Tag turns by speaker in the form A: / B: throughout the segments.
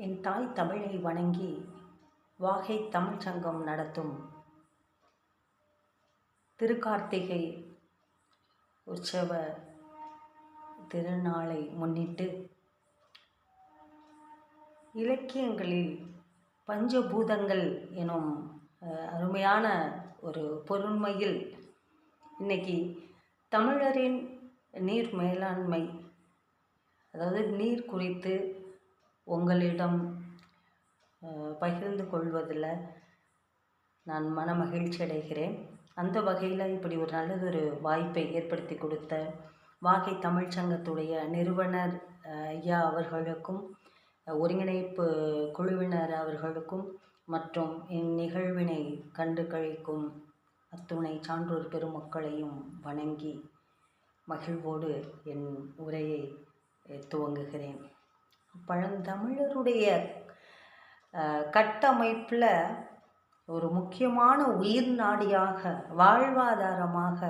A: என் தாய் தமிழை வணங்கி வாகை தமிழ்ச் சங்கம் நடத்தும் திருக்கார்த்திகை உற்சவ திருநாளை முன்னிட்டு இலக்கியங்களில் பஞ்சபூதங்கள் எனும் அருமையான ஒரு பொருண்மையில் இன்னைக்கு தமிழரின் நீர் மேலாண்மை, அதாவது நீர் குறித்து உங்களிடம் பகிர்ந்து கொள்வதில் நான் மன மகிழ்ச்சி அடைகிறேன். அந்த வகையில் இப்படி ஒரு நல்லதொரு வாய்ப்பை ஏற்படுத்தி கொடுத்த வாகை தமிழ்ச்சங்கத்துடைய நிறுவனர் ஐயா அவர்களுக்கும், ஒருங்கிணைப்பு குழுவினர் அவர்களுக்கும் மற்றும் இந்நிகழ்வினை கண்டு கழிக்கும் அத்துணை சான்றோர் பெருமக்களையும் வணங்கி மகிழ்வோடு என் உரையை துவங்குகிறேன். பழந்தமிழருடைய கட்டமைப்பில் ஒரு முக்கியமான உயிர் நாடியாக, வாழ்வாதாரமாக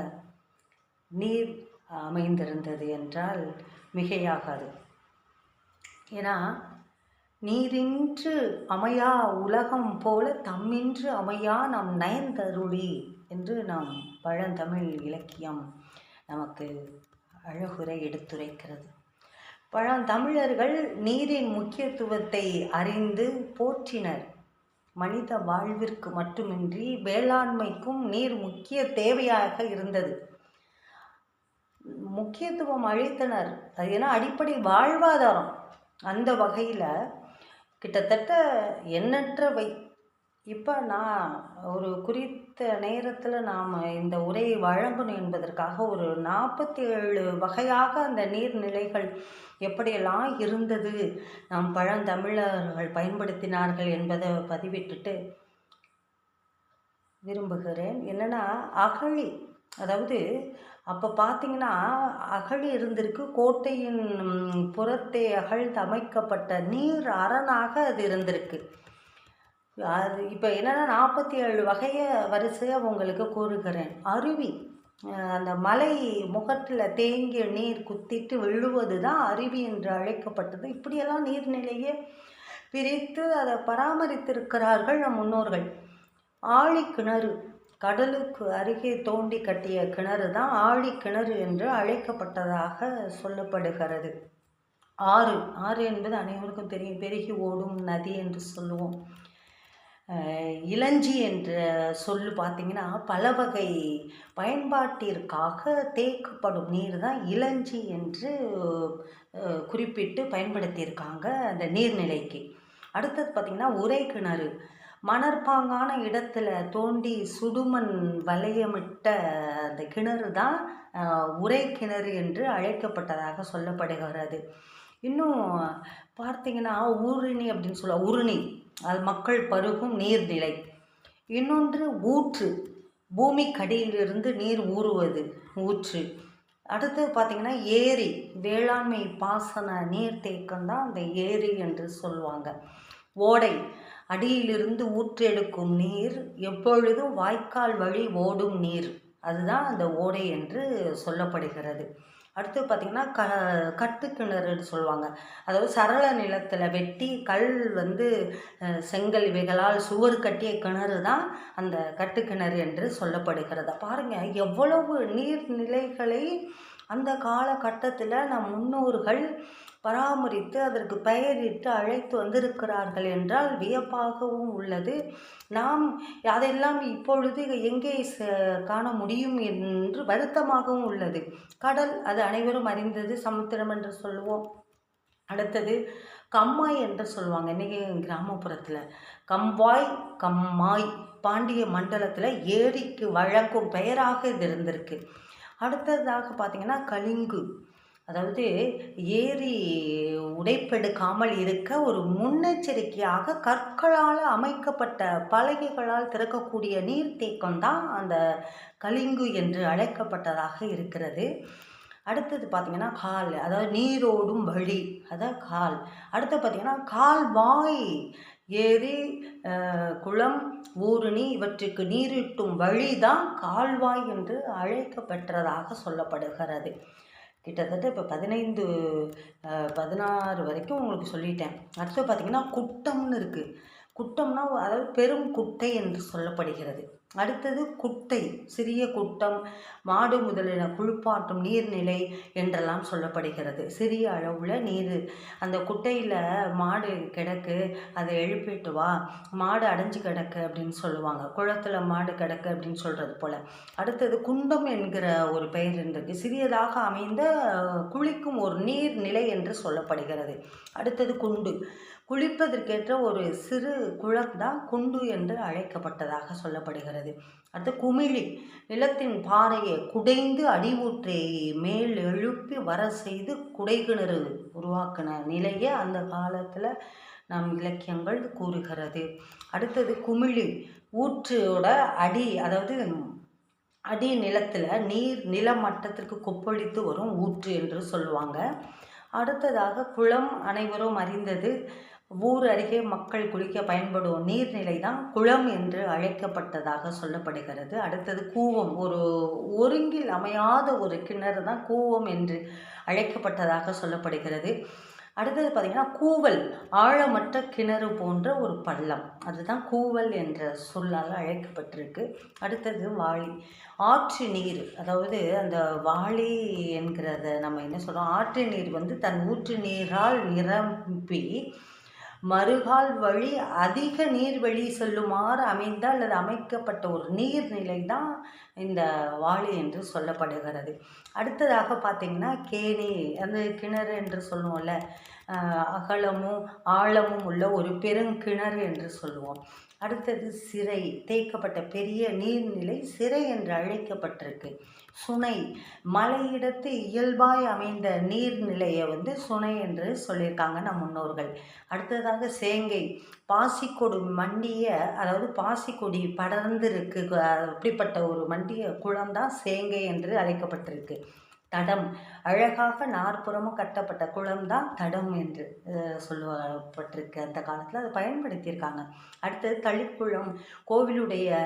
A: நீர் அமைந்திருந்தது என்றால் மிகையாகாது. ஏன்னா, நீரின்று அமையா உலகம் போல தம்மின்று அமையா நம் நயந்தருளி என்று நாம் பழந்தமிழ் இலக்கியம் நமக்கு அழகுரை எடுத்துரைக்கிறது. பழந்தமிழர்கள் நீரின் முக்கியத்துவத்தை அறிந்து போற்றினர். மனித வாழ்விற்கு மட்டுமின்றி வேளாண்மைக்கும் நீர் முக்கிய தேவையாக இருந்தது. முக்கியத்துவம் அளித்தனர். அது ஏன்னா அடிப்படை வாழ்வாதாரம். அந்த வகையில் கிட்டத்தட்ட எண்ணற்றவை. இப்போ நான் ஒரு குறித்த நேரத்தில் நாம் இந்த உரையை வழங்கணும் என்பதற்காக ஒரு 47 வகையாக அந்த நீர்நிலைகள் எப்படியெல்லாம் இருந்தது, நாம் பழந்தமிழர்கள் பயன்படுத்தினார்கள் என்பதை பதிவிட்டுட்டு விரும்புகிறேன். என்னென்னா, அகழி, அதாவது அப்போ பார்த்திங்கன்னா அகழி இருந்திருக்கு. கோட்டையின் புறத்தே அகழ்ந்து அமைக்கப்பட்ட நீர் அரணாக அது இருந்திருக்கு. அது இப்போ என்னென்னா 47 வகையை வரிசையாக உங்களுக்கு கூறுகிறேன். அருவி, அந்த மலை முகத்தில் தேங்கிய நீர் குத்திட்டு விழுவது தான் அருவி என்று அழைக்கப்பட்டது. இப்படியெல்லாம் நீர்நிலையை பிரித்து அதை பராமரித்திருக்கிறார்கள் நம் முன்னோர்கள். ஆழி கிணறு, கடலுக்கு அருகே தோண்டி கட்டிய கிணறு தான் ஆழி கிணறு என்று அழைக்கப்பட்டதாக சொல்லப்படுகிறது. ஆறு, ஆறு என்பது அனைவருக்கும் தெரியும், பெருகி ஓடும் நதி என்று சொல்லுவோம். இளஞ்சி என்ற சொல்லு பார்த்திங்கன்னா பல வகை பயன்பாட்டிற்காக தேக்கப்படும் நீர் தான் இளஞ்சி என்று குறிப்பிட்டு பயன்படுத்தியிருக்காங்க அந்த நீர்நிலைக்கு. அடுத்தது பார்த்திங்கன்னா உரை கிணறு, மணற்பாங்கான இடத்துல தோண்டி சுடுமண் வளையமிட்ட அந்த கிணறு தான் உரை கிணறு என்று அழைக்கப்பட்டதாக சொல்லப்படுகிறது. இன்னும் பார்த்திங்கன்னா ஊருணி அப்படின்னு சொல்லுவாங்க. உருணி, அது மக்கள் பருகும் நீர்நிலை. இன்னொன்று ஊற்று, பூமிக்கடியிலிருந்து நீர் ஊறுவது ஊற்று. அடுத்தது பார்த்திங்கன்னா ஏரி, வேளாண்மை பாசன நீர்த்தேக்கம் தான் அந்த ஏரி என்று சொல்லுவாங்க. ஓடை, அடியிலிருந்து ஊற்றெடுக்கும் நீர், எப்பொழுதும் வாய்க்கால் வழி ஓடும் நீர், அதுதான் அந்த ஓடை என்று சொல்லப்படுகிறது. அடுத்து பார்த்திங்கன்னா கட்டுக்கிணறுன்னு சொல்லுவாங்க. அதாவது சரள நிலத்தில் வெட்டி கல் செங்கல் இவைகளால் சுவர் கட்டிய கிணறு தான் அந்த கட்டுக்கிணறு என்று சொல்லப்படுகிறது. பாருங்கள், எவ்வளவு நீர்நிலைகளை அந்த காலகட்டத்தில் நம் முன்னோர்கள் பராமரித்து அதற்கு பெயரிட்டு அழைத்து வந்திருக்கிறார்கள் என்றால் வியப்பாகவும் உள்ளது. நாம் அதெல்லாம் இப்பொழுது எங்கே காண முடியும் என்று வருத்தமாகவும் உள்ளது. கடல், அது அனைவரும் அறிந்தது, சமுத்திரம் என்று சொல்லுவோம். அடுத்தது கம்மாய் என்று சொல்லுவாங்க. இன்றைக்கி கிராமப்புறத்தில் கம்வாய், கம்மாய், பாண்டிய மண்டலத்தில் ஏரிக்கு வழங்கும் பெயராக இது இருந்திருக்கு. அடுத்ததாக பார்த்திங்கன்னா கலிங்கு, அதாவது ஏரி உடைப்பெடுக்காமல் இருக்க ஒரு முன்னெச்சரிக்கையாக கற்களால் அமைக்கப்பட்ட பலகைகளால் திறக்கக்கூடிய நீர்த்தேக்கம் தான் அந்த கலிங்கு என்று அழைக்கப்பட்டதாக இருக்கிறது. அடுத்தது பார்த்திங்கன்னா கால், அதாவது நீரோடும் வழி, அதான் கால். அடுத்து பார்த்திங்கன்னா கால்வாய், ஏரி, குளம், ஊருணி இவற்றுக்கு நீரிட்டும் வழி தான் கால்வாய் என்று அழைக்கப்பட்டதாக சொல்லப்படுகிறது. கிட்டத்தட்ட இப்போ 15 16 வரைக்கும் உங்களுக்கு சொல்லிட்டேன். அடுத்து பார்த்திங்கன்னா குட்டம்னு இருக்குது. குட்டம்னா அதாவது பெரும் குட்டை என்று சொல்லப்படுகிறது. அடுத்தது குட்டை, சிறிய குட்டம், மாடு முதலின குளிப்பாட்டும் நீர்நிலை என்றெல்லாம் சொல்லப்படுகிறது. சிறிய அளவில் நீர், அந்த குட்டையில் மாடு கிடக்கு, அதை எழுப்பிட்டு வா, மாடு அடைஞ்சு கிடக்கு அப்படின்னு சொல்லுவாங்க. குளத்தில் மாடு கிடக்கு அப்படின்னு சொல்கிறது போல். அடுத்தது குண்டம் என்கிற ஒரு பெயர் இருந்திருக்கு. சிறியதாக அமைந்த குளிக்கும் ஒரு நீர்நிலை என்று சொல்லப்படுகிறது. அடுத்தது குண்டு, குளிப்பதற்கேற்ற ஒரு சிறு குளம் தான் குண்டு என்று அழைக்கப்பட்டதாக சொல்லப்படுகிறது. அடுத்து குமிழி, நிலத்தின் பாறையை குடைந்து அடிவூற்றை மேல் எழுப்பி வர செய்து குடைகிணறு உருவாக்கின நிலையை அந்த காலத்தில் நம் இலக்கியங்கள் கூறுகிறது. அடுத்தது குமிழி, ஊற்றோட அடி, அதாவது அடி நிலத்தில் நீர் நிலமட்டத்திற்கு கொப்பளித்து வரும் ஊற்று என்று சொல்லுவாங்க. அடுத்ததாக குளம், அனைவரும் அறிந்தது. ஊர் அருகே மக்கள் குளிக்க பயன்படும் நீர்நிலை தான் குளம் என்று அழைக்கப்பட்டதாக சொல்லப்படுகிறது. அடுத்தது கூவம், ஒரு ஒருங்கில் அமையாத ஒரு கிணறு தான் கூவம் என்று அழைக்கப்பட்டதாக சொல்லப்படுகிறது. அடுத்தது பார்த்திங்கன்னா கூவல், ஆழமற்ற கிணறு போன்ற ஒரு பள்ளம், அதுதான் கூவல் என்ற சொல்லால் அழைக்கப்பட்டிருக்கு. அடுத்தது வாளி, ஆற்று நீர், அதாவது அந்த வாளி என்கிறத நம்ம என்ன சொல்கிறோம், ஆற்று நீர் தன் ஊற்று நீரால் நிரம்பி மறுகால் வழி அதிக நீர்வழி செல்லுமாறு அமைந்த அல்லது அமைக்கப்பட்ட ஒரு நீர்நிலை தான் இந்த வாளி என்று சொல்லப்படுகிறது. அடுத்ததாக பார்த்திங்கன்னா கேணி, அந்த கிணறு என்று சொல்லுவோம்ல, அகலமும் ஆழமும் உள்ள ஒரு பெருங்கிணறு என்று சொல்லுவோம். அடுத்தது சிறை, தேய்க்கப்பட்ட பெரிய நீர்நிலை சிறை என்று அழைக்கப்பட்டிருக்கு. சுனை, மலையிடத்து இயல்பாய் அமைந்த நீர்நிலையை சுனை என்று சொல்லியிருக்காங்க நம் முன்னோர்கள். அடுத்ததாக சேங்கை, பாசிக்கொடி மண்டிய, அதாவது பாசிக்கொடி படர்ந்திருக்கு, அப்படிப்பட்ட ஒரு மண்டிய குளம்தான் சேங்கை என்று அழைக்கப்பட்டிருக்கு. தடம், அழகாக நாற்புறமும் கட்டப்பட்ட குளம்தான் தடம் என்று சொல்லப்பட்டிருக்கு. அந்த காலத்தில் அதை பயன்படுத்தியிருக்காங்க. அடுத்தது தளிக்குளம், கோவிலுடைய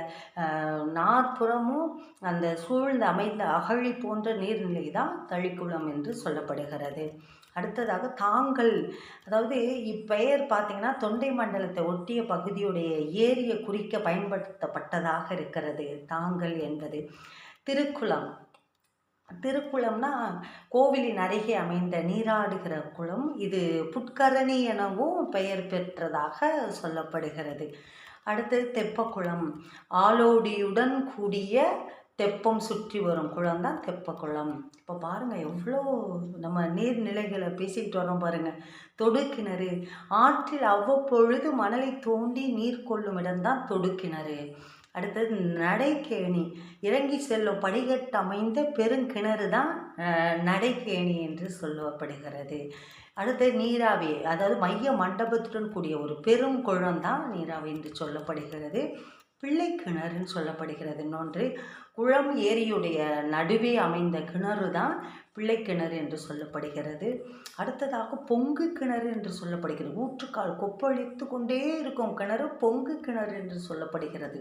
A: நாற்புறமும் அந்த சூழ்ந்து அமைந்த அகழி போன்ற நீர்நிலை தான் தளிக்குளம் என்று சொல்லப்படுகிறது. அடுத்ததாக தாங்கல், அதாவது இப்பெயர் பார்த்திங்கன்னா தொண்டை மண்டலத்தை ஒட்டிய பகுதியுடைய ஏரியை குறிக்க பயன்படுத்தப்பட்டதாக இருக்கிறது தாங்கல் என்பது. திருக்குளம், திருக்குளம்னா கோவிலின் அருகே அமைந்த நீராடுகிற குளம். இது புட்கரணி எனவும் பெயர் பெற்றதாக சொல்லப்படுகிறது. அடுத்தது தெப்பக்குளம், ஆலோடியுடன் கூடிய தெப்பம் சுற்றி வரும் குளம் தான் தெப்பக்குளம். இப்போ பாருங்கள், எவ்வளோ நம்ம நீர்நிலைகளை பேசிக்கிட்டு வரோம் பாருங்கள். தொடுக்கிணறு, ஆற்றில் அவ்வப்பொழுது மணலை தோண்டி நீர் கொள்ளும் இடம்தான் தொடுக்கிணறு. அடுத்தது நடைக்கேணி, இறங்கி செல்லும் படிக்கட்டு அமைந்த பெருங்கிணறு தான் நடைக்கேணி என்று சொல்லப்படுகிறது. அடுத்தது நீராவி, அதாவது மைய மண்டபத்துடன் கூடிய ஒரு பெரும் குளம் தான் நீராவி என்று சொல்லப்படுகிறது. பிள்ளை கிணறுன்னு சொல்லப்படுகிறது. இன்னொன்று, குளம் ஏரியுடைய நடுவே அமைந்த கிணறு தான் பிள்ளை கிணறு என்று சொல்லப்படுகிறது. அடுத்ததாக பொங்கு கிணறு என்று சொல்லப்படுகிறது. ஊற்றுக்கால் கொப்பளித்து கொண்டே இருக்கும் கிணறு பொங்கு கிணறு என்று சொல்லப்படுகிறது.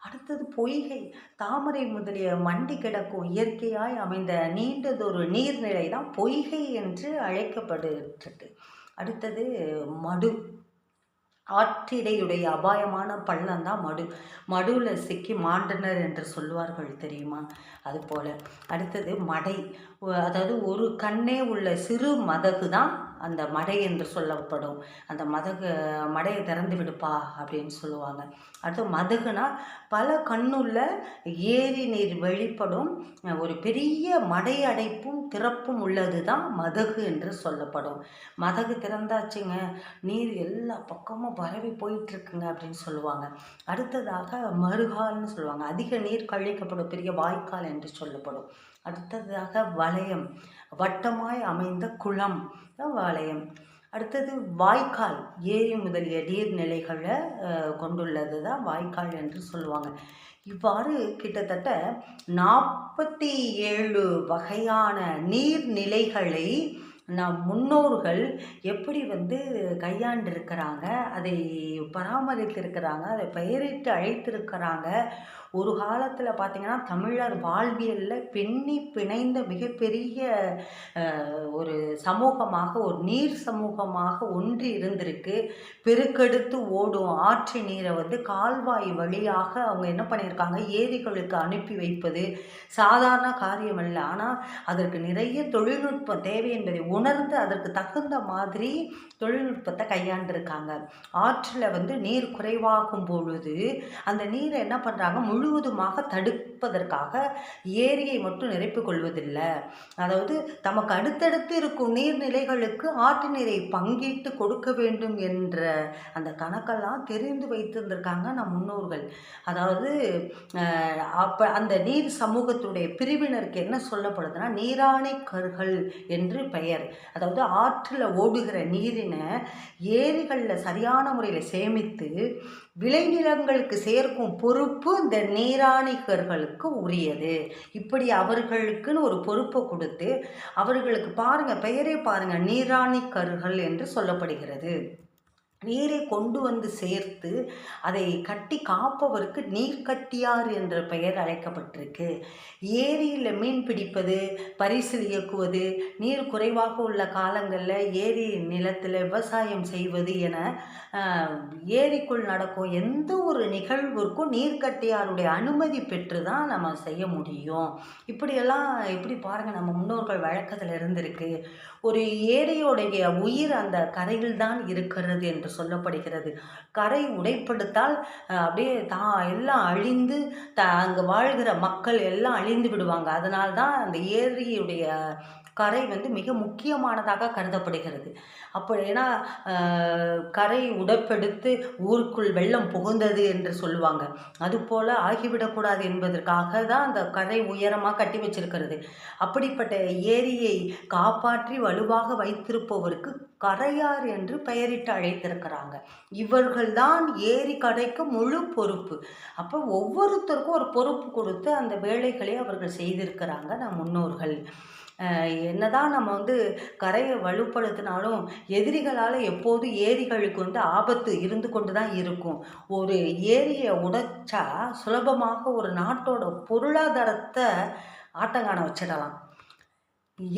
A: அடுத்தது பொய்கை, தாமரை முதலிய மண்டி கிடக்கும் இயற்கையாய் அமைந்த நீண்டதொரு நீர்நிலை தான் பொய்கை என்று அழைக்கப்படுகிறது. அடுத்தது மடு, ஆற்றிடையுடைய அபாயமான பள்ளம் தான் மடு. மடுவில் சிக்கி மாண்டனர் என்று சொல்வார்கள் தெரியுமா, அதுபோல். அடுத்தது மடை, அதாவது ஒரு கண்ணே உள்ள சிறு மதகு தான் அந்த மடை என்று சொல்லப்படும். அந்த மடையை திறந்து விடுப்பா அப்படின்னு சொல்லுவாங்க. அடுத்து மதகுனா பல கண்ணுள்ள ஏரி நீர் வெளிப்படும் ஒரு பெரிய மடை அடைப்பும் திறப்பும் உள்ளது தான் மதகு என்று சொல்லப்படும். மதகு திறந்தாச்சுங்க, நீர் எல்லா பக்கமும் பரவி போயிட்டுருக்குங்க அப்படின்னு சொல்லுவாங்க. அடுத்ததாக மறுகால்னு சொல்லுவாங்க, அதிக நீர் கழிக்கப்படும் பெரிய வாய்க்கால் என்று சொல்லப்படும். அடுத்ததாக வளையம், வட்டமாய் அமைந்த குளம் தான் வளையம். அடுத்தது வாய்க்கால், ஏரி முதலிய நீர்நிலைகளை கொண்டுள்ளது தான் வாய்க்கால் என்று சொல்லுவாங்க. இவ்வாறு கிட்டத்தட்ட 47 வகையான நீர்நிலைகளை நம் முன்னோர்கள் எப்படி கையாண்டிருக்கிறாங்க, அதை பராமரித்திருக்கிறாங்க, அதை பெயரிட்டு அழைத்திருக்கிறாங்க. ஒரு காலத்தில் பார்த்திங்கன்னா தமிழர் வாழ்வியலில் பின்னி பிணைந்த மிகப்பெரிய ஒரு சமூகமாக, ஒரு நீர் சமூகமாக ஒன்றி இருந்திருக்கு. பெருக்கெடுத்து ஓடும் ஆற்று நீரை கால்வாய் வழியாக அவங்க என்ன பண்ணியிருக்காங்க, ஏரிகளுக்கு அனுப்பி வைப்பது சாதாரண காரியம் அல்ல. ஆனால் அதற்கு நிறைய தொழில்நுட்பம் தேவை என்பதை உணர்ந்து அதற்கு தகுந்த மாதிரி தொழில்நுட்பத்தை கையாண்டிருக்காங்க. ஆற்றில் நீர் குறைவாகும் பொழுது அந்த நீரை என்ன பண்ணுறாங்க, முழுவதுமாக தடுப்பதற்காக ஏரியை மட்டும் நிரப்பிக் கொள்வதில்லை. அதாவது தமக்கு அடுத்தடுத்து இருக்கும் நீர்நிலைகளுக்கு ஆற்று நீரை பங்கிட்டு கொடுக்க வேண்டும் என்ற அந்த கணக்கெல்லாம் தெரிந்து வைத்திருந்திருக்காங்க நம் முன்னோர்கள். அதாவது அப்போ அந்த நீர் சமூகத்துடைய பிரிவினருக்கு என்ன சொல்லப்படுதுன்னா நீராணை கர்கள் என்று பெயர். அதாவது ஆற்றில் ஓடுகிற நீரினை ஏரிகளில் சரியான முறையில் சேமித்து விளைநிலங்களுக்கு சேர்க்கும் பொறுப்பு இந்த நீராணிகர்களுக்கு உரியது. இப்படி அவர்களுக்குன்னு ஒரு பொறுப்பை கொடுத்து அவர்களுக்கு பெயரே பாருங்கள், நீராணிக்கர்கள் என்று சொல்லப்படுகிறது. நீரை கொண்டு சேர்த்து அதை கட்டி காப்பவருக்கு நீர்க்கட்டியார் என்ற பெயர் அழைக்கப்பட்டிருக்கு. ஏரியில் மீன் பிடிப்பது, பரிசில் இயக்குவது, நீர் குறைவாக உள்ள காலங்களில் ஏரி நிலத்தில் விவசாயம் செய்வது என ஏரிக்குள் நடக்கும் எந்த ஒரு நிகழ்விற்கும் நீர்க்கட்டியாருடைய அனுமதி பெற்று தான் நம்ம செய்ய முடியும். இப்படியெல்லாம் எப்படி பாருங்கள், நம்ம முன்னோர்கள் வழக்கத்தில் இருந்திருக்கு. ஒரு ஏரியோடைய உயிர் அந்த கரையில் தான் இருக்கிறது என்று சொல்லப்படுகிறது. கரை உடைப்படுத்தால் அப்படியே எல்லாம் அழிந்து அங்கே வாழ்கிற மக்கள் எல்லாம் அழிந்து விடுவாங்க. அதனால்தான் அந்த ஏரியுடைய கரை மிக முக்கியமானதாக கருதப்படுகிறது. அப்போ ஏன்னா கரை உடைப்பெடுத்து ஊருக்குள் வெள்ளம் புகுந்தது என்று சொல்லுவாங்க. அதுபோல் ஆகிவிடக்கூடாது என்பதற்காக தான் அந்த கரை உயரமாக கட்டி வச்சிருக்கிறது. அப்படிப்பட்ட ஏரியை காப்பாற்றி வலுவாக வைத்திருப்பவருக்கு கரையார் என்று பெயரிட்டு அழைத்திருக்கிறாங்க. இவர்கள்தான் ஏரி கரைக்கு முழு பொறுப்பு. அப்போ ஒவ்வொருத்தருக்கும் ஒரு பொறுப்பு கொடுத்து அந்த வேலைகளை அவர்கள் செய்திருக்கிறாங்க நம் முன்னோர்கள். என்னதான் நம்ம கரையை வலுப்படுத்தினாலும் எதிரிகளால் எப்போது ஏரிகளுக்கு ஆபத்து இருந்து கொண்டு தான் இருக்கும். ஒரு ஏரியை உடைச்சா சுலபமாக ஒரு நாட்டோட பொருளாதாரத்தை ஆட்டங்காண வச்சிடலாம்.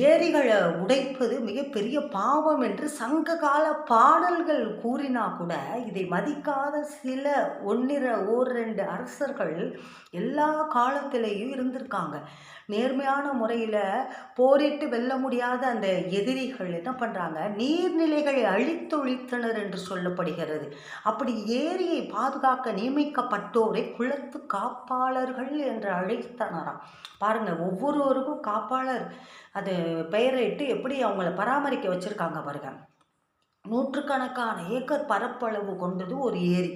A: ஏரிகளை உடைப்பது மிகப்பெரிய பாவம் என்று சங்க கால பாடல்கள் கூறினா கூட இதை மதிக்காத சில ஓரிரண்டு அரசர்கள் எல்லா காலத்திலேயும் இருந்திருக்காங்க. நேர்மையான முறையில் போரிட்டு வெல்ல முடியாத அந்த எதிரிகள் என்ன பண்ணுறாங்க, நீர்நிலைகளை அழித்தொழித்தனர் என்று சொல்லப்படுகிறது. அப்படி ஏரியை பாதுகாக்க நியமிக்கப்பட்டோரை குளத்து காப்பாளர்கள் என்று அழைத்தனராம். பாருங்கள், ஒவ்வொருவருக்கும் காப்பாளர் அது பெயரிட்டு எப்படி அவங்கள பராமரிக்க வச்சுருக்காங்க பாருங்க. நூற்றுக்கணக்கான ஏக்கர் பரப்பளவு கொண்டது ஒரு ஏரி.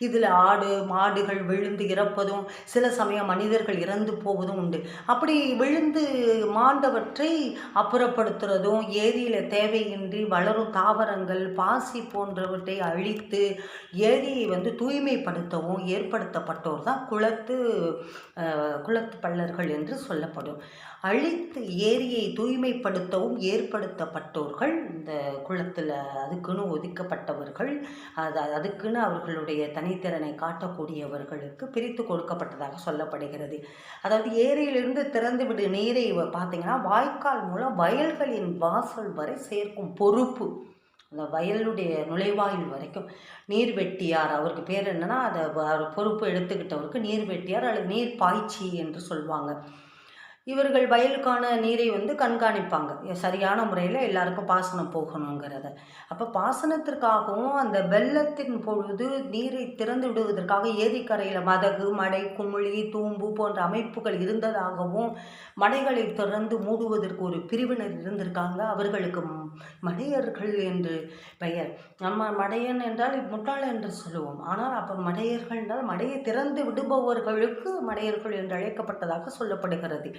A: இதில் ஆடு மாடுகள் விழுந்து இறப்பதும் சில சமயம் மனிதர்கள் இறந்து போவதும் உண்டு. அப்படி விழுந்து மாண்டவற்றை அப்புறப்படுத்துறதும், ஏரியில் தேவையின்றி வளரும் தாவரங்கள் பாசி போன்றவற்றை அழித்து ஏரியை தூய்மைப்படுத்தவும் ஏற்படுத்தப்பட்டோர் தான் குளத்து பள்ளர்கள் என்று சொல்லப்படும். அழித்து ஏரியை தூய்மைப்படுத்தவும் ஏற்படுத்தப்பட்டோர்கள் இந்த குளத்தில் அதுக்குன்னு ஒதுக்கப்பட்டவர்கள். அதுக்குன்னு அவர்களுடைய தனித்திறனை காட்டக்கூடியவர்களுக்கு பிரித்து கொடுக்கப்பட்டதாக சொல்லப்படுகிறது. அதாவது ஏரியிலிருந்து திறந்து விடு நீரை பார்த்தீங்கன்னா வாய்க்கால் மூலம் வயல்களின் வாசல் வரை சேர்க்கும் பொறுப்பு அந்த வயலுடைய நுழைவாயில் வரைக்கும் நீர் வெட்டியார், அவருக்கு பேர் என்னன்னா அதை பொறுப்பு எடுத்துக்கிட்டவருக்கு நீர் வெட்டியார் அல்லது நீர் பாய்ச்சி என்று சொல்லுவாங்க. இவர்கள் வயலுக்கான நீரை கண்காணிப்பாங்க, சரியான முறையில் எல்லாருக்கும் பாசனம் போகணுங்கிறத. அப்போ பாசனத்திற்காகவும் அந்த வெள்ளத்தின் பொழுது நீரை திறந்து விடுவதற்காக ஏரிக்கரையில் மதகு, மடை, குமிழி, தூம்பு போன்ற அமைப்புகள் இருந்ததாகவும் மடைகளை திறந்து மூடுவதற்கு ஒரு பிரிவினர் இருந்திருக்காங்க. அவர்களுக்கு மடையர்கள் என்று பெயர். நம்ம மடையன் என்றால் முட்டாள் என்று சொல்லுவோம். ஆனால் அப்போ மடையர்கள் என்றால் மடையை திறந்து விடுபவர்களுக்கு மடையர்கள் என்று அழைக்கப்பட்டதாக சொல்லப்படுகிறது.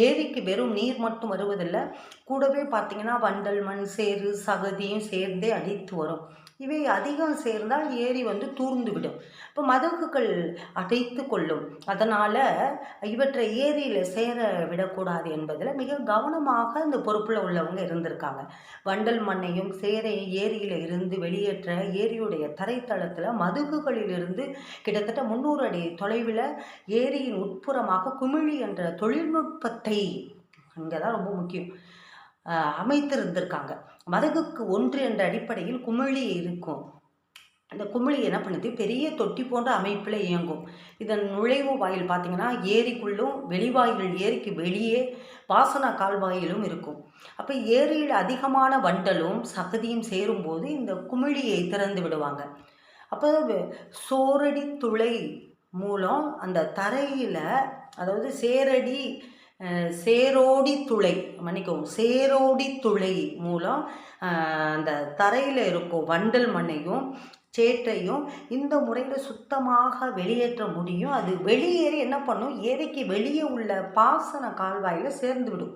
A: ஏரிக்கு வெறும் நீர் மட்டும் வருவதில்லை, கூடவே பார்த்தீங்கன்னா வண்டல் மண் சேறு சகதியும் சேர்ந்தே அடித்து வரும். இவை அதிகம் சேர்ந்தால் ஏரி தூர்ந்து விடும். இப்போ மதகுகள் அடைத்து கொள்ளும். அதனால் இவற்றை ஏரியில் சேர விடக்கூடாது என்பதில் மிக கவனமாக இந்த பொறுப்பில் உள்ளவங்க இருந்திருக்காங்க. வண்டல் மண்ணையும் சேரையும் ஏரியில் இருந்து வெளியேற்ற ஏரியுடைய தரைத்தளத்தில் மதகுகளிலிருந்து கிட்டத்தட்ட 300 அடி தொலைவில் ஏரியின் உட்புறமாக குமிழி என்ற தொழில்நுட்பத்தை, இங்கே தான் ரொம்ப முக்கியம், அமைத்திருந்திருக்காங்க. மதகுக்கு 1 என்ற அடிப்படையில் குமிழி இருக்கும். அந்த குமிழி என்ன பண்ணுது, பெரிய தொட்டி போன்ற அமைப்பில் இயங்கும். இதன் நுழைவு வாயில் பார்த்திங்கன்னா ஏரிக்குள்ளும் வெளிவாயில் ஏரிக்கு வெளியே பாசன கால்வாயிலும் இருக்கும். அப்போ ஏரியில் அதிகமான வண்டலும் சகதியும் சேரும்போது இந்த குமிழியை திறந்து விடுவாங்க. அப்போ சோரடி துளை மூலம் அந்த தரையில், அதாவது சேரோடி துளை மூலம் அந்த தரையில் இருக்கும் வண்டல் மண்ணையும் சேற்றையும் இந்த முறையில் சுத்தமாக வெளியேற்ற முடியும். அது வெளியேறி என்ன பண்ணும், ஏரிக்கு வெளியே உள்ள பாசன கால்வாயில் சேர்ந்து விடும்.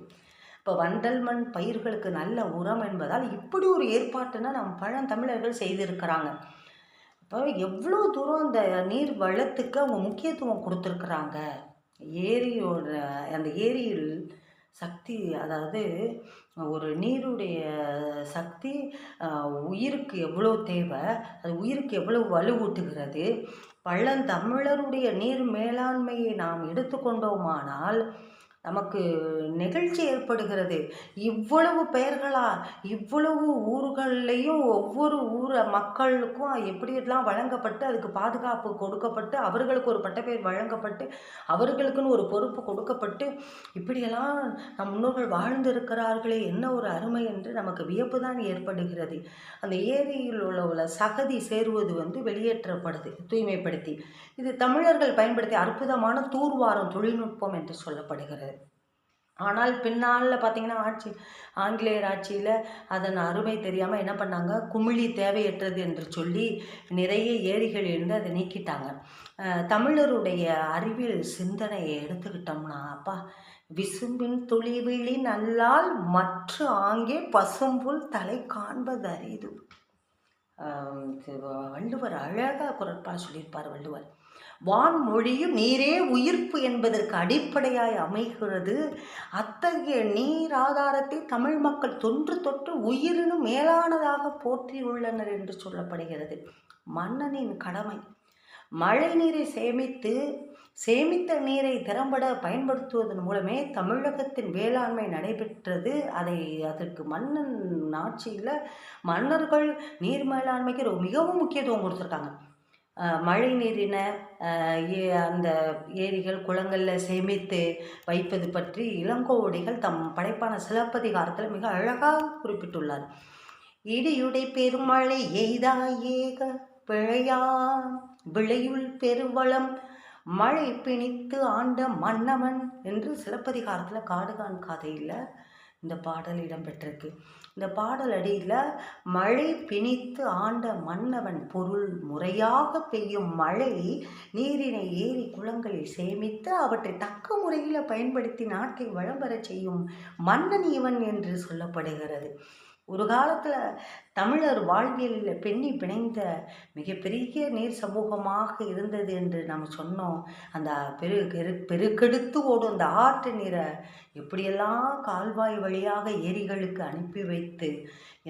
A: இப்போ வண்டல் மண் பயிர்களுக்கு நல்ல உரம் என்பதால் இப்படி ஒரு ஏற்பாட்டுன்னா நம் பழந்தமிழர்கள் செய்திருக்கிறாங்க. இப்போ எவ்வளோ தூரம் அந்த நீர் வளத்துக்கு அவங்க முக்கியத்துவம் கொடுத்துருக்குறாங்க. அந்த ஏரியில் சக்தி, அதாவது ஒரு நீருடைய சக்தி உயிருக்கு எவ்வளோ தேவை, அது உயிருக்கு எவ்வளோ வலுவூட்டுகிறது. பழந்தமிழருடைய நீர் மேலாண்மையை நாம் எடுத்துக்கொண்டோமானால் நமக்கு நெகிழ்ச்சி ஏற்படுகிறது. இவ்வளவு பெயர்களா, இவ்வளவு ஊர்கள்லேயும் ஒவ்வொரு ஊர் மக்களுக்கும் எப்படியெல்லாம் வழங்கப்பட்டு அதுக்கு பாதுகாப்பு கொடுக்கப்பட்டு அவர்களுக்கு ஒரு பட்டப்பெயர் வழங்கப்பட்டு அவர்களுக்குன்னு ஒரு பொறுப்பு கொடுக்கப்பட்டு இப்படியெல்லாம் நம் முன்னோர்கள் வாழ்ந்திருக்கிறார்களே, என்ன ஒரு அருமை என்று நமக்கு வியப்பு தான் ஏற்படுகிறது. அந்த ஏரியில் உள்ள சகதி சேருவது வெளியேற்றப்படுது தூய்மைப்படுத்தி. இது தமிழர்கள் பயன்படுத்திய அற்புதமான தூர்வாரும் தொழில்நுட்பம் என்று சொல்லப்படுகிறது. ஆனால் பின்னால் பார்த்திங்கன்னா ஆங்கிலேயர் ஆட்சியில் அதன் அருமை தெரியாமல் என்ன பண்ணாங்க, குமிழி தேவையற்றது என்று சொல்லி நிறைய ஏரிகளிலிருந்து அதை நீக்கிட்டாங்க. தமிழருடைய அறிவியல் சிந்தனையை எடுத்துக்கிட்டோம்னா, அப்பா, விசும்பின் துளிவிழி நல்லால் மற்ற ஆங்கே பசும்புல் தலை காண்பது அரிது. வள்ளுவர் அழகாக குரட்பால் சொல்லியிருப்பார். வள்ளுவர், வான்மொழியும் நீரே உயிர்ப்பு என்பதற்கு அடிப்படையாய் அமைகிறது. அத்தகைய நீர் ஆதாரத்தை தமிழ் மக்கள் தொன்று தொட்டு உயிரினும் மேலானதாக போற்றியுள்ளனர் என்று சொல்லப்படுகிறது. மன்னனின் கடமை மழை நீரை சேமித்த நீரை திறம்பட பயன்படுத்துவதன் மூலமே தமிழகத்தின் வேளாண்மை நடைபெற்றது. அதற்கு மன்னன் ஆட்சியில் மன்னர்கள் நீர் மேலாண்மைக்கு மிகவும் முக்கியத்துவம் கொடுத்துருக்காங்க. மழை நீரினை அந்த ஏரிகள் குளங்களில் சேமித்து வைப்பது பற்றி இளங்கோவடிகள் தம் படைப்பான சிலப்பதிகாரத்தில் மிக அழகாக குறிப்பிட்டுள்ளார். இடியுடை பெருமழை எய்தாயேக பிழையா விளையுள் பெருவளம் மழை பிணித்து ஆண்ட மன்னவன் என்று சிலப்பதிகாரத்தில் காடுகான் கதையில் இந்த பாடல் இடம்பெற்றிருக்கு. இந்த பாடல் அடியில் மழை பிணித்து ஆண்ட மன்னவன் பொருள் முறையாக பெய்யும் மழை நீரினை ஏரி குளங்களில் சேமித்து அவற்றை தக்க முறையில் பயன்படுத்தி நாட்டை வளம் பெறச் செய்யும் மன்னன் இவன் என்று சொல்லப்படுகிறது. ஒரு காலத்தில் தமிழர் வாழ்வியலில் பெண்ணி பிணைந்த மிகப்பெரிய நீர் சமூகமாக இருந்தது என்று நாம் சொன்னோம். அந்த பெருக்கெடுத்து ஓடும் அந்த ஆற்று நீரை எப்படியெல்லாம் கால்வாய் வழியாக ஏரிகளுக்கு அனுப்பி வைத்து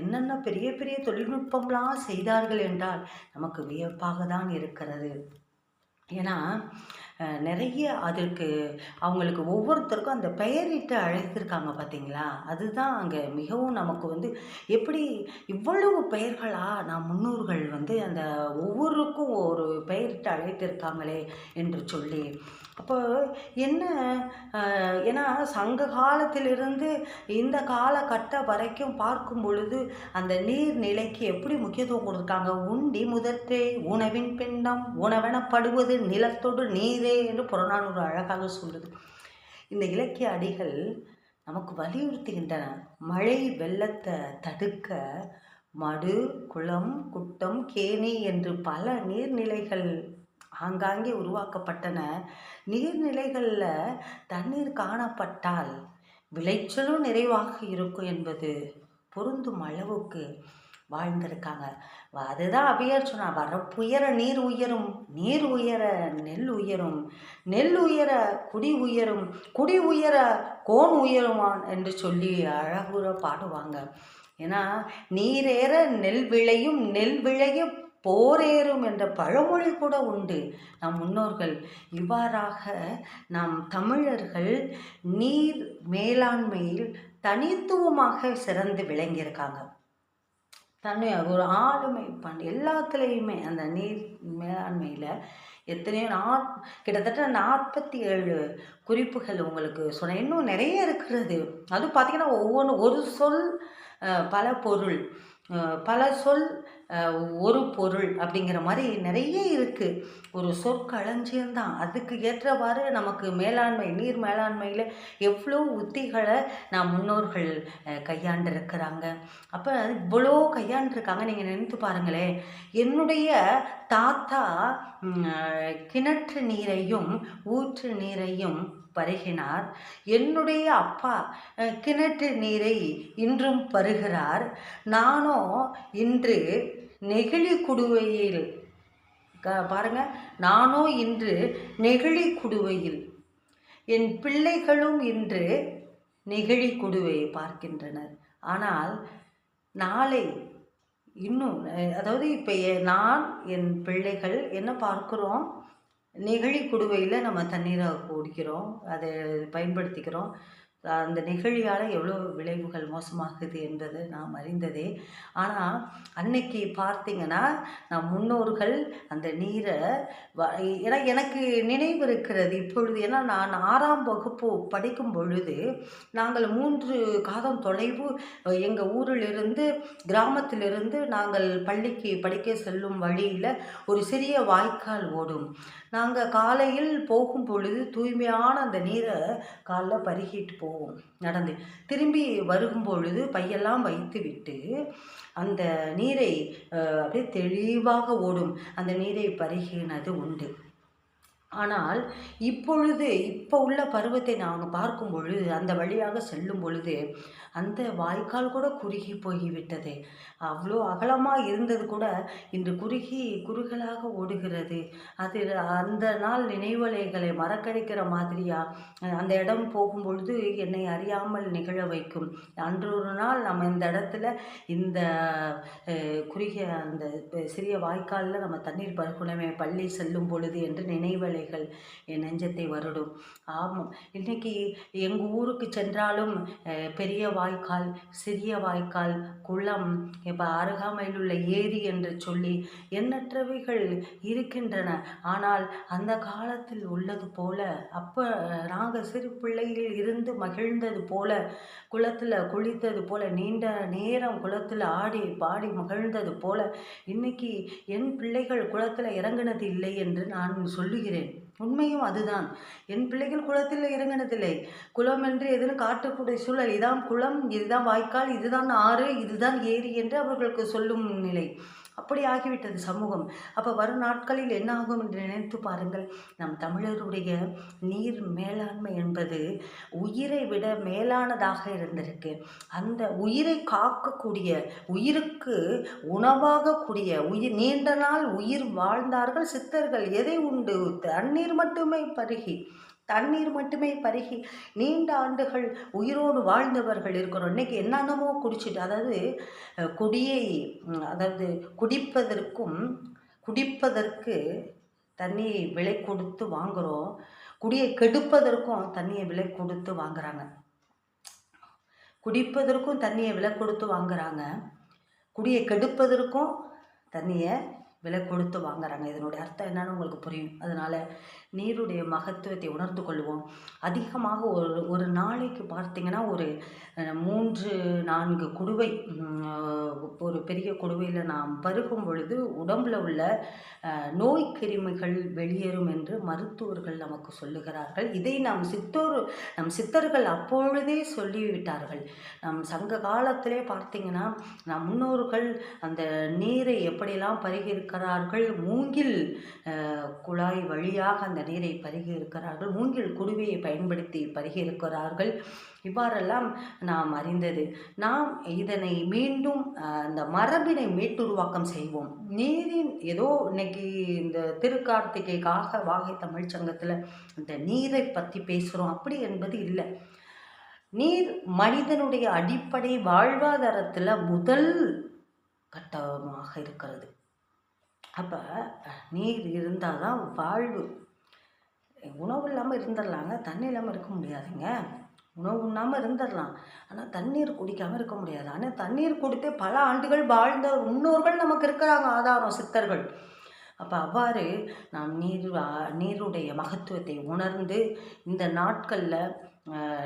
A: என்னென்ன பெரிய பெரிய தொழில்நுட்பம்லாம் செய்தார்கள் என்றால் நமக்கு வியப்பாக தான் இருக்கிறது. ஏன்னா நிறைய அதற்கு அவங்களுக்கு ஒவ்வொருத்தருக்கும் அந்த பெயரிட்டு அழைத்திருக்காங்க பார்த்தீங்களா, அதுதான் அங்கே மிகவும் நமக்கு எப்படி இவ்வளவு பெயர்களாக நம் முன்னோர்கள் அந்த ஒவ்வொருக்கும் ஒரு பெயரிட்டு அழைத்திருக்காங்களே என்று சொல்லி. அப்போ என்ன, ஏன்னா சங்க காலத்திலிருந்து இந்த காலகட்ட வரைக்கும் பார்க்கும் பொழுது அந்த நீர்நிலைக்கு எப்படி முக்கியத்துவம் கொடுத்துருக்காங்க. உண்டி முதற்றே உணவின் பிண்டம் உணவெனப்படுவது நிலத்தோடு நீரே என்று புறநானூறு அழகாக சொல்லுது. இந்த இலக்கிய அடிகள் நமக்கு வலியுறுத்துகின்றன. மழை வெள்ளத்தை தடுக்க மடு, குளம், குட்டம், கேணி என்று பல நீர்நிலைகள் ஆங்காங்கே உருவாக்கப்பட்டன. நீர்நிலைகளில் தண்ணீர் காணப்பட்டால் விளைச்சலும் நிறைவாக இருக்கும் என்பது பொருந்தும் அளவுக்கு வாழ்ந்திருக்காங்க. அதுதான் அபியார் சொன்னார், வரப்புயர நீர் உயரும், நீர் உயர நெல் உயரும், நெல் உயர குடி உயரும், குடி உயர கோன் உயருமான் என்று சொல்லி அழகுற பாடுவாங்க. ஏன்னா நீரேற நெல் விளையும், நெல் விளைய போரேறும் என்ற பழமொழி கூட உண்டு. நம் முன்னோர்கள் இவ்வாறாக நாம் தமிழர்கள் நீர் மேலாண்மையில் தனித்துவமாக சிறந்து விளங்கியிருக்காங்க. தன்னை ஒரு ஆளுமை எல்லாத்துலேயுமே அந்த நீர் மேலாண்மையில் எத்தனையோ கிட்டத்தட்ட 47 குறிப்புகள் உங்களுக்கு சொன்னேன். இன்னும் நிறைய இருக்கிறது. அது பார்த்திங்கன்னா ஒவ்வொன்று ஒரு சொல் பல பொருள், பல சொல் ஒரு பொருள் அப்படிங்கிற மாதிரி நிறைய இருக்குது. ஒரு சொற்களஞ்சியம்தான். அதுக்கு ஏற்றவாறு நமக்கு மேலாண்மை, நீர் மேலாண்மையில் எவ்வளோ உத்திகளை நம் முன்னோர்கள் கையாண்டிருக்கிறாங்க. அப்போ இவ்வளோ கையாண்டிருக்காங்க. நீங்கள் நினைத்து பாருங்களேன், என்னுடைய தாத்தா கிணற்று நீரையும் ஊற்று நீரையும் பருகினார். என்னுடைய அப்பா கிணற்று நீரை இன்றும் பருகிறார். நானோ இன்று நெகிழி குடுவையில் பாருங்க, நானோ இன்று நெகிழி குடுவையில், என் பிள்ளைகளும் இன்று நெகிழி குடுவையை பார்க்கின்றனர். ஆனால் நாளை இன்னும், அதாவது இப்போ நான் என் பிள்ளைகள் என்ன பார்க்குறோம், நெகிழி குடுவையில் நம்ம தண்ணீரை குடிக்கிறோம், அதை பயன்படுத்திக்கிறோம். அந்த நெகிழியால் எவ்வளோ விளைவுகள் மோசமாகுது என்பது நாம் அறிந்ததே. ஆனால் அன்னைக்கு பார்த்திங்கன்னா நம் முன்னோர்கள் அந்த நீரை ஏன்னா எனக்கு நினைவு இருக்கிறது இப்பொழுது. ஏன்னா நான் 6ஆம் வகுப்பு படிக்கும் பொழுது நாங்கள் 3 காதம் தொலைவு எங்கள் ஊரிலிருந்து, கிராமத்திலிருந்து நாங்கள் பள்ளிக்கு படிக்க செல்லும் வழியில் ஒரு சிறிய வாய்க்கால் ஓடும். நாங்கள் காலையில் போகும் பொழுது தூய்மையான அந்த நீரை காலைல பருகிட்டு போவோம் நடந்து. திரும்பி வரும் பொழுது பையெல்லாம் வைத்து விட்டு அந்த நீரை அப்படியே தெளிவாக ஓடும் அந்த நீரை பருகினது உண்டு. ஆனால் இப்போ உள்ள பருவத்தை நாங்கள் பார்க்கும் பொழுது, அந்த வழியாக செல்லும் பொழுது அந்த வாய்க்கால் கூட குறுகி போய்விட்டது. அவ்வளோ அகலமாக இருந்தது கூட இன்று குறுகலாக ஓடுகிறது. அது அந்த நாள் நினைவலைகளை மறக்கடிக்கிற மாதிரியா அந்த இடம் போகும் பொழுது என்னை அறியாமல் நிகழ வைக்கும். அன்று ஒரு நாள் நம்ம இந்த இடத்துல இந்த குறுகிய அந்த சிறிய வாய்க்காலில் நம்ம தண்ணீர் பருகுனமே பள்ளி செல்லும் பொழுது என்று நினைவலைகள் என் நெஞ்சத்தை வருடும். ஆமாம், இன்றைக்கி எங்கள் ஊருக்கு சென்றாலும் பெரிய வாய்க்கால், சிறிய வாய்க்கால், குளம், இப்போ அருகாமையில் உள்ள ஏரி என்று சொல்லி எண்ணற்றவைகள் இருக்கின்றன. ஆனால் அந்த காலத்தில் உள்ளது போல, அப்போ நாங்கள் சிறு பிள்ளையில் இருந்து மகிழ்ந்தது போல, குளத்தில் குளித்தது போல, நீண்ட நேரம் குளத்தில் ஆடி பாடி மகிழ்ந்தது போல இன்னைக்கு என் பிள்ளைகள் குளத்தில் இறங்கினது இல்லை என்று நான் சொல்லுகிறேன். உண்மையும் அதுதான். என் பிள்ளைகள் குளத்தில் இறங்கினதில்லை. குளம் என்று எதுன்னு காட்டக்கூடிய சூழல். இதான் குளம், இதுதான் வாய்க்கால், இதுதான் ஆறு, இதுதான் ஏரி என்று அவர்களுக்கு சொல்லும் நிலை. அப்படி ஆகிவிட்டது சமூகம். அப்போ வரும் நாட்களில் என்ன ஆகும் என்று நினைத்து பாருங்கள். நம் தமிழருடைய நீர் மேலாண்மை என்பது உயிரை விட மேலானதாக இருந்திருக்கு. அந்த உயிரை காக்கக்கூடிய, உயிருக்கு உணவாகக்கூடிய, நீண்ட நாள் உயிர் வாழ்ந்தார்கள் சித்தர்கள். எதை உண்டு? தண்ணீர் மட்டுமே பருகி நீண்ட ஆண்டுகள் உயிரோடு வாழ்ந்தவர்கள் இருக்கிறோம். இன்றைக்கி என்னென்னமோ குடிச்சிட்டு, அதாவது குடிப்பதற்கு தண்ணியை விலை கொடுத்து வாங்குகிறோம். குடியை கெடுப்பதற்கும் தண்ணியை விலை கொடுத்து வாங்குறாங்க. குடிப்பதற்கும் தண்ணியை விலை கொடுத்து வாங்குறாங்க, குடியை கெடுப்பதற்கும் தண்ணியை விலை கொடுத்து வாங்குறாங்க. இதனுடைய அர்த்தம் என்னன்னு உங்களுக்கு புரியும். அதனால் நீருடைய மகத்துவத்தை உணர்ந்து கொள்வோம். அதிகமாக ஒரு நாளைக்கு பார்த்திங்கன்னா ஒரு 3-4 குடுவை, ஒரு பெரிய குடுவையில் நாம் பருகும் பொழுது உடம்பில் உள்ள நோய் கிருமிகள் வெளியேறும் என்று மருத்துவர்கள் நமக்கு சொல்லுகிறார்கள். இதை நம் சித்தர்கள் அப்பொழுதே சொல்லிவிட்டார்கள். நம் சங்க காலத்திலே பார்த்திங்கன்னா நம் முன்னோர்கள் அந்த நீரை எப்படியெல்லாம் பருகியிருக்கிறார்கள். மூங்கில் குழாய் வழியாக அந்த அந்த நீரை பருகி இருக்கிறார்கள். மூங்கில் குடுவையை பயன்படுத்தி பருகி இருக்கிறார்கள். இவ்வாறெல்லாம் நாம் அறிந்தது. நாம் இதனை மீண்டும் அந்த மரபினை மீட்டுருவாக்கம் செய்வோம். நீரின் ஏதோ இன்னைக்கு இந்த திருக்கார்த்திகைக்காக வாகை தமிழ் சங்கத்தில் இந்த நீரை பற்றி பேசுகிறோம் அப்படி என்பது இல்லை. நீர் மனிதனுடைய அடிப்படை வாழ்வாதாரத்தில் முதல் கட்டமாக இருக்கிறது. அப்போ நீர் இருந்தால் தான் வாழ்வு. உணவு இல்லாமல் இருந்துடலாங்க, தண்ணி இல்லாமல் இருக்க முடியாதுங்க. உணவு உண்ணாமல் இருந்துடலாம், ஆனால் தண்ணீர் குடிக்காமல் இருக்க முடியாது. ஆனால் தண்ணீர் குடித்து பல ஆண்டுகள் வாழ்ந்த முன்னோர்கள் நமக்கு இருக்கிறாங்க, ஆதாரம் சித்தர்கள். அப்போ அவ்வாறு நாம் நீருடைய மகத்துவத்தை உணர்ந்து இந்த நாட்களில்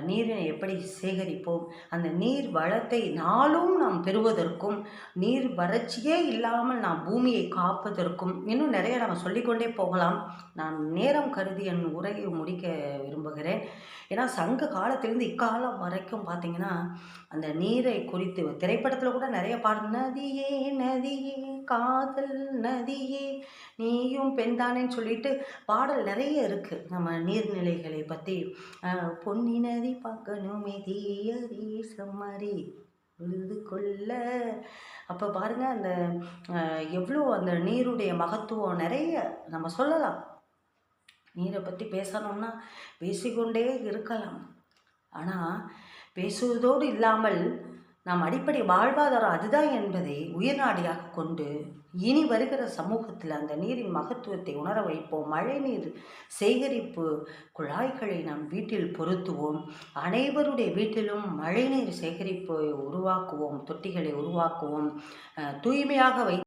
A: நீரினை எப்படி சேகரிப்போம், அந்த நீர் வளத்தை நாளும் நாம் பெறுவதற்கும், நீர் வறட்சியே இல்லாமல் நாம் பூமியை காப்பதற்கும் இன்னும் நிறைய நம்ம சொல்லிக்கொண்டே போகலாம். நான் நேரம் கருதி என் உரையை முடிக்க விரும்புகிறேன். ஏன்னா சங்க காலத்திலேருந்து இக்காலம் வரைக்கும் பார்த்திங்கன்னா அந்த நீரை குறித்து திரைப்படத்தில் கூட நிறைய பாடு, நதியே நதியே காதல் நதியே நீயும் பெண்தானேன்னு சொல்லிட்டு பாடல் நிறைய இருக்குது நம்ம நீர்நிலைகளை பற்றி. பொன்னி நதி பார்க்கணுமே தீயதி சம்மரி உழுது கொள்ள. அப்போ பாருங்கள் அந்த எவ்வளோ அந்த நீருடைய மகத்துவம் நிறைய நம்ம சொல்லலாம். நீரை பற்றி பேசணும்னா பேசிக்கொண்டே இருக்கலாம். ஆனால் பேசுவதோடு இல்லாமல் நாம் அடிப்படை வாழ்வாதாரம் அதுதான் என்பதை உயிர்நாடியாக கொண்டு இனி வருகிற சமூகத்தில் அந்த நீரின் மகத்துவத்தை உணர வைப்போம். மழை நீர் சேகரிப்பு குழாய்களை நாம் வீட்டில் பொருத்துவோம். அனைவருடைய வீட்டிலும் மழைநீர் சேகரிப்பு உருவாக்குவோம், தொட்டிகளை உருவாக்குவோம், தூய்மையாக